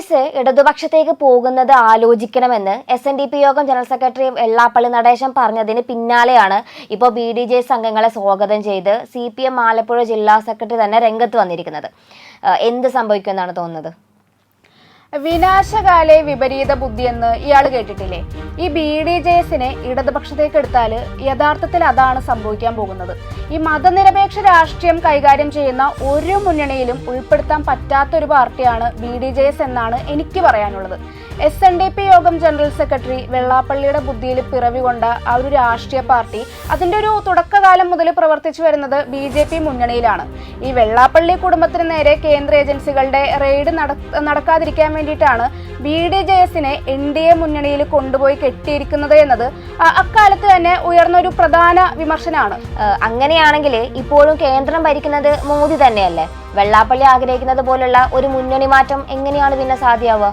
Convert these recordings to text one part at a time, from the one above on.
ജെസ് ഇടതുപക്ഷത്തേക്ക് പോകുന്നത് ആലോചിക്കണമെന്ന് SNDP യോഗം general secretary Vellappally Natesan പറഞ്ഞതിന് പിന്നാലെയാണ് ഇപ്പോൾ BDJS അംഗങ്ങളെ സ്വാഗതം ചെയ്ത് CPM ആലപ്പുഴ ജില്ലാ സെക്രട്ടറി തന്നെ രംഗത്ത് വന്നിരിക്കുന്നത്. എന്ത് സംഭവിക്കുമെന്നാണ് തോന്നുന്നത്? വിനാശകാലെ വിപരീത ബുദ്ധി എന്ന് ഇയാൾ കേട്ടിട്ടില്ലേ? ഈ BDJSനെ ഇടതുപക്ഷത്തേക്ക് എടുത്താൽ യഥാർത്ഥത്തിൽ അതാണ് സംഭവിക്കാൻ പോകുന്നത്. ഈ മതനിരപേക്ഷ രാഷ്ട്രീയം കൈകാര്യം ചെയ്യുന്ന ഒരു മുന്നണിയിലും ഉൾപ്പെടുത്താൻ പറ്റാത്തൊരു പാർട്ടിയാണ് BDJS എന്നാണ് എനിക്ക് പറയാനുള്ളത്. SNDP യോഗം ജനറൽ സെക്രട്ടറി വെള്ളാപ്പള്ളിയുടെ ബുദ്ധിയിൽ പിറവി കൊണ്ട ആ ഒരു രാഷ്ട്രീയ പാർട്ടി അതിൻ്റെ ഒരു തുടക്കകാലം മുതൽ പ്രവർത്തിച്ചു വരുന്നത് BJP മുന്നണിയിലാണ്. ഈ വെള്ളാപ്പള്ളി കുടുംബത്തിന് നേരെ കേന്ദ്ര ഏജൻസികളുടെ റെയ്ഡ് നടക്കാതിരിക്കാൻ വേണ്ടിയിട്ടാണ് BDJSനെ NDA മുന്നണിയിൽ കൊണ്ടുപോയി കെട്ടിയിരിക്കുന്നത് എന്നത് അക്കാലത്ത് തന്നെ ഉയർന്നൊരു പ്രധാന വിമർശനമാണ്. അങ്ങനെയാണെങ്കിൽ ഇപ്പോഴും കേന്ദ്രം ഭരിക്കുന്നത് മോദി തന്നെയല്ലേ? വെള്ളാപ്പള്ളി ആഗ്രഹിക്കുന്നത് പോലുള്ള ഒരു മുന്നണി മാറ്റം എങ്ങനെയാണ് പിന്നെ സാധ്യമാവുക?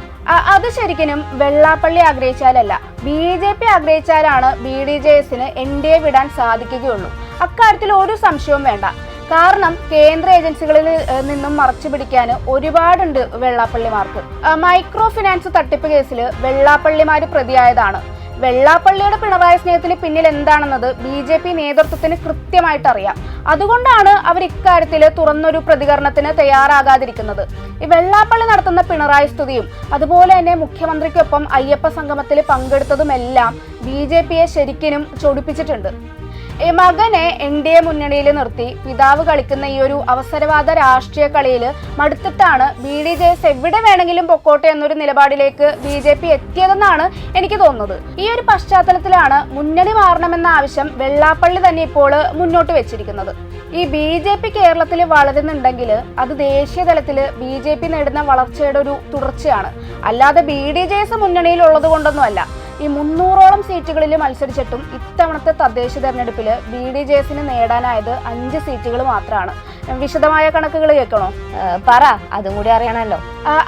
അത് ശരിക്കും വെള്ളാപ്പള്ളി ആഗ്രഹിച്ചാലല്ല, BJP ആഗ്രഹിച്ചാലാണ് BDJSന് NDA വിടാൻ സാധിക്കുകയുള്ളൂ. അക്കാര്യത്തിൽ ഒരു സംശയവും വേണ്ട. കാരണം കേന്ദ്ര ഏജൻസികളിൽ നിന്നും മറച്ചു പിടിക്കാൻ ഒരുപാടുണ്ട് വെള്ളാപ്പള്ളിമാർക്ക്. മൈക്രോ ഫിനാൻസ് തട്ടിപ്പ് കേസിൽ വെള്ളാപ്പള്ളിമാര് പ്രതിയായതാണ്. വെള്ളാപ്പള്ളിയുടെ പിണറായി സ്നേഹത്തിന് പിന്നിൽ എന്താണെന്നത് BJP നേതൃത്വത്തിന് കൃത്യമായിട്ട് അറിയാം. അതുകൊണ്ടാണ് അവർ ഇക്കാര്യത്തിൽ തുറന്നൊരു പ്രതികരണത്തിന് തയ്യാറാകാതിരിക്കുന്നത്. ഈ വെള്ളാപ്പള്ളി നടത്തുന്ന പിണറായി സ്തുതിയും അതുപോലെ തന്നെ മുഖ്യമന്ത്രിക്കൊപ്പം അയ്യപ്പ സംഗമത്തിൽ പങ്കെടുത്തതുമെല്ലാം BJPയെ ശരിക്കും ചൊടിപ്പിച്ചിട്ടുണ്ട്. ഈ മകനെ NDA മുന്നണിയിൽ നിർത്തി പിതാവ് കളിക്കുന്ന ഈ ഒരു അവസരവാദ രാഷ്ട്രീയ കളിയിൽ മടുത്തിട്ടാണ് BDJS എവിടെ വേണമെങ്കിലും പൊക്കോട്ടെ എന്നൊരു നിലപാടിലേക്ക് BJP എത്തിയതെന്നാണ് എനിക്ക് തോന്നുന്നത്. ഈ ഒരു പശ്ചാത്തലത്തിലാണ് മുന്നണി മാറണമെന്ന ആവശ്യം വെള്ളാപ്പള്ളി തന്നെ ഇപ്പോൾ മുന്നോട്ട് വെച്ചിരിക്കുന്നത്. ഈ BJP കേരളത്തിൽ വളരുന്നുണ്ടെങ്കിൽ അത് ദേശീയ തലത്തിൽ BJP നേടുന്ന വളർച്ചയുടെ ഒരു തുടർച്ചയാണ്, അല്ലാതെ BDJS മുന്നണിയിൽ ഉള്ളത് കൊണ്ടൊന്നുമല്ല. ഈ 300ഓളം സീറ്റുകളിൽ മത്സരിച്ചിട്ടും ഇത്തവണത്തെ തദ്ദേശ തെരഞ്ഞെടുപ്പിൽ BDJSന് നേടാനായത് 5 സീറ്റുകൾ മാത്രമാണ്. വിശദമായ കണക്കുകൾ കേൾക്കണോ? പറ, അതും കൂടി അറിയണമല്ലോ.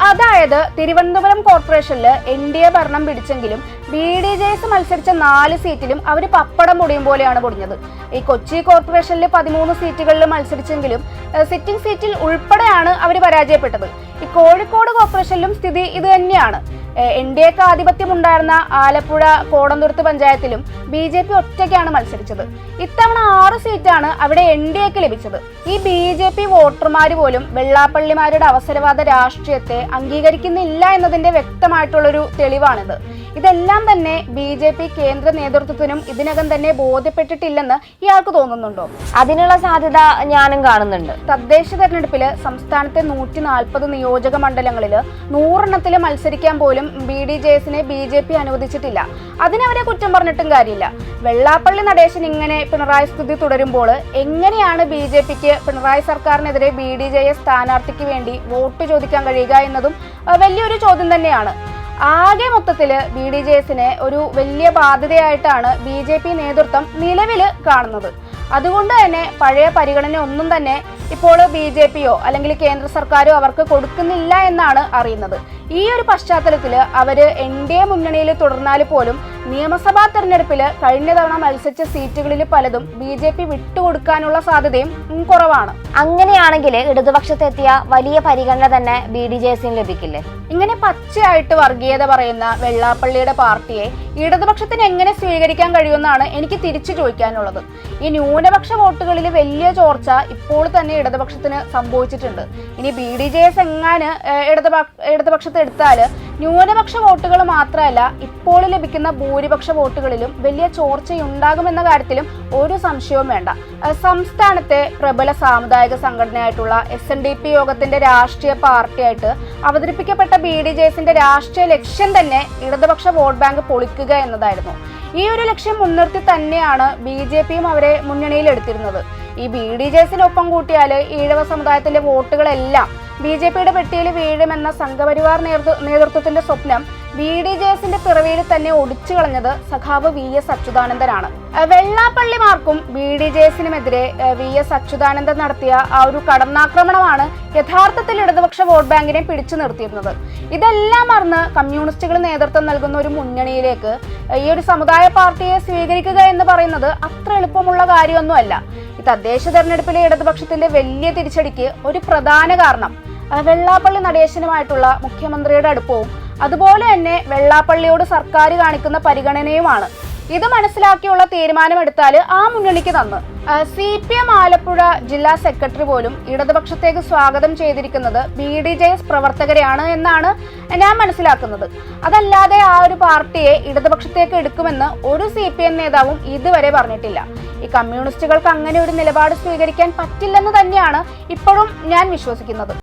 അതായത് തിരുവനന്തപുരം കോർപ്പറേഷനിൽ NDA ഭരണം പിടിച്ചെങ്കിലും BDJS മത്സരിച്ച 4 സീറ്റിലും അവർ പപ്പടം പൊടിയും പോലെയാണ് പൊടിഞ്ഞത്. ഈ കൊച്ചി കോർപ്പറേഷനിൽ 13 സീറ്റുകളിൽ മത്സരിച്ചെങ്കിലും സിറ്റിംഗ് സീറ്റിൽ ഉൾപ്പെടെയാണ് അവർ പരാജയപ്പെട്ടത്. ഈ കോഴിക്കോട് കോർപ്പറേഷനിലും സ്ഥിതി ഇത് തന്നെയാണ്. NDAക്ക് ആധിപത്യമുണ്ടായിരുന്ന ആലപ്പുഴ കോടന്തുരുത്ത് പഞ്ചായത്തിലും BJP ഒറ്റയ്ക്കാണ് മത്സരിച്ചത്. ഇത്തവണ 6 സീറ്റാണ് അവിടെ NDAക്ക് ലഭിച്ചത്. ഈ BJP വോട്ടർമാർ പോലും വെള്ളാപ്പള്ളിമാരുടെ അവസരവാദ രാഷ്ട്രീയത്തെ അംഗീകരിക്കുന്നില്ല എന്നതിന്റെ വ്യക്തമായിട്ടുള്ളൊരു തെളിവാണിത്. ഇതെല്ലാം തന്നെ BJP കേന്ദ്ര നേതൃത്വത്തിനും ഇതിനകം തന്നെ ബോധ്യപ്പെട്ടിട്ടില്ലെന്ന് ഇയാൾക്ക് തോന്നുന്നുണ്ടോ? അതിനുള്ള സാധ്യത ഞാനും കാണുന്നുണ്ട്. തദ്ദേശ തെരഞ്ഞെടുപ്പിൽ സംസ്ഥാനത്തെ 140 നിയോജക മണ്ഡലങ്ങളിൽ 100 മത്സരിക്കാൻ പോലും BDJSനെ BJP അനുവദിച്ചിട്ടില്ല. അതിനവരെ കുറ്റം പറഞ്ഞിട്ടും കാര്യമില്ല. വെള്ളാപ്പള്ളി നടേശൻ ഇങ്ങനെ പിണറായി സ്തുതി തുടരുമ്പോൾ എങ്ങനെയാണ് BJPക്ക് പിണറായി സർക്കാരിനെതിരെ BDJS സ്ഥാനാർത്ഥിക്ക് വേണ്ടി വോട്ട് ചോദിക്കാൻ കഴിയുക എന്നതും വലിയൊരു ചോദ്യം തന്നെയാണ്. ആകെ മൊത്തത്തിൽ BDJSനെ ഒരു വലിയ ബാധ്യതയായിട്ടാണ് BJP നേതൃത്വം നിലവിൽ കാണുന്നത്. അതുകൊണ്ട് തന്നെ പഴയ പരിഗണന ഒന്നും തന്നെ ഇപ്പോൾ BJPയോ അല്ലെങ്കിൽ കേന്ദ്ര സർക്കാരോ അവർക്ക് കൊടുക്കുന്നില്ല എന്നാണ് അറിയുന്നത്. ഈ ഒരു പശ്ചാത്തലത്തിൽ അവർ NDA മുന്നണിയിൽ തുടർന്നാൽ പോലും നിയമസഭാ തെരഞ്ഞെടുപ്പിൽ കഴിഞ്ഞ തവണ മത്സരിച്ച സീറ്റുകളിൽ പലതും BJP വിട്ടുകൊടുക്കാനുള്ള സാധ്യതയും കുറവാണ്. അങ്ങനെയാണെങ്കിൽ ഇടതുപക്ഷത്തെത്തിയ വലിയ പരിഗണന തന്നെ BDJSന് ലഭിക്കില്ലേ? ഇങ്ങനെ പച്ചയായിട്ട് വർഗീയത പറയുന്ന വെള്ളാപ്പള്ളിയുടെ പാർട്ടിയെ ഇടതുപക്ഷത്തിന് എങ്ങനെ സ്വീകരിക്കാൻ കഴിയുമെന്നാണ് എനിക്ക് തിരിച്ചു ചോദിക്കാനുള്ളത്. ഈ ന്യൂനപക്ഷ വോട്ടുകളിൽ വലിയ ചോർച്ച ഇപ്പോൾ തന്നെ ഇടതുപക്ഷത്തിന് സംഭവിച്ചിട്ടുണ്ട്. ഇനി BDJS എങ്ങനെ ഇടതുപക്ഷത്തെ എടുത്താൽ ന്യൂനപക്ഷ വോട്ടുകൾ മാത്രമല്ല ഇപ്പോൾ ലഭിക്കുന്ന ഭൂരിപക്ഷ വോട്ടുകളിലും വലിയ ചോർച്ചയുണ്ടാകുമെന്ന കാര്യത്തിലും ഒരു സംശയവും വേണ്ട. സംസ്ഥാനത്തെ പ്രബല സാമുദായിക സംഘടനയായിട്ടുള്ള SNDP യോഗത്തിന്റെ രാഷ്ട്രീയ പാർട്ടിയായിട്ട് അവതരിപ്പിക്കപ്പെട്ട BDJSന്റെ രാഷ്ട്രീയ ലക്ഷ്യം തന്നെ ഇടതുപക്ഷ വോട്ട് ബാങ്ക് പൊളിക്കുക എന്നതായിരുന്നു. ഈ ഒരു ലക്ഷ്യം മുൻനിർത്തി തന്നെയാണ് BJPയും അവരെ മുന്നണിയിൽ എടുത്തിരുന്നത്. ഈ BDJSനൊപ്പം കൂട്ടിയാൽ ഈഴവ സമുദായത്തിന്റെ വോട്ടുകളെല്ലാം BJPയുടെ പെട്ടിയിൽ വീഴുമെന്ന സംഘപരിവാർ നേതൃത്വത്തിന്റെ സ്വപ്നം BDJSന്റെ പിറവിയിൽ തന്നെ ഒടിച്ചു കളഞ്ഞത് സഖാവ് VS അച്യുതാനന്ദനാണ്. വെള്ളാപ്പള്ളിമാർക്കും BDJSനുമെതിരെ VS അച്യുതാനന്ദൻ നടത്തിയ ആ ഒരു കടന്നാക്രമണമാണ് യഥാർത്ഥത്തിൽ ഇടതുപക്ഷ വോട്ട് ബാങ്കിനെ പിടിച്ചു നിർത്തിയിരുന്നത്. ഇതെല്ലാം മറന്ന് കമ്മ്യൂണിസ്റ്റുകൾ നേതൃത്വം നൽകുന്ന ഒരു മുന്നണിയിലേക്ക് ഈ ഒരു സമുദായ പാർട്ടിയെ സ്വീകരിക്കുക എന്ന് പറയുന്നത് അത്ര എളുപ്പമുള്ള കാര്യമൊന്നുമല്ല. ഈ തദ്ദേശ തെരഞ്ഞെടുപ്പിലെ ഇടതുപക്ഷത്തിന്റെ വലിയ തിരിച്ചടിക്ക് ഒരു പ്രധാന കാരണം വെള്ളാപ്പള്ളി നടേശനുമായിട്ടുള്ള മുഖ്യമന്ത്രിയുടെ അടുപ്പവും അതുപോലെ തന്നെ വെള്ളാപ്പള്ളിയോട് സർക്കാർ കാണിക്കുന്ന പരിഗണനയുമാണ്. ഇത് മനസ്സിലാക്കിയുള്ള തീരുമാനമെടുത്താൽ ആ മുന്നണിക്ക് തന്ന് CPM ആലപ്പുഴ ജില്ലാ സെക്രട്ടറി പോലും ഇടതുപക്ഷത്തേക്ക് സ്വാഗതം ചെയ്തിരിക്കുന്നത് BDJS പ്രവർത്തകരെയാണ് എന്നാണ് ഞാൻ മനസ്സിലാക്കുന്നത്. അതല്ലാതെ ആ ഒരു പാർട്ടിയെ ഇടതുപക്ഷത്തേക്ക് എടുക്കുമെന്ന് ഒരു CPM നേതാവും ഇതുവരെ പറഞ്ഞിട്ടില്ല. ഈ കമ്മ്യൂണിസ്റ്റുകൾക്ക് അങ്ങനെ ഒരു നിലപാട് സ്വീകരിക്കാൻ പറ്റില്ലെന്ന് തന്നെയാണ് ഇപ്പോഴും ഞാൻ വിശ്വസിക്കുന്നത്.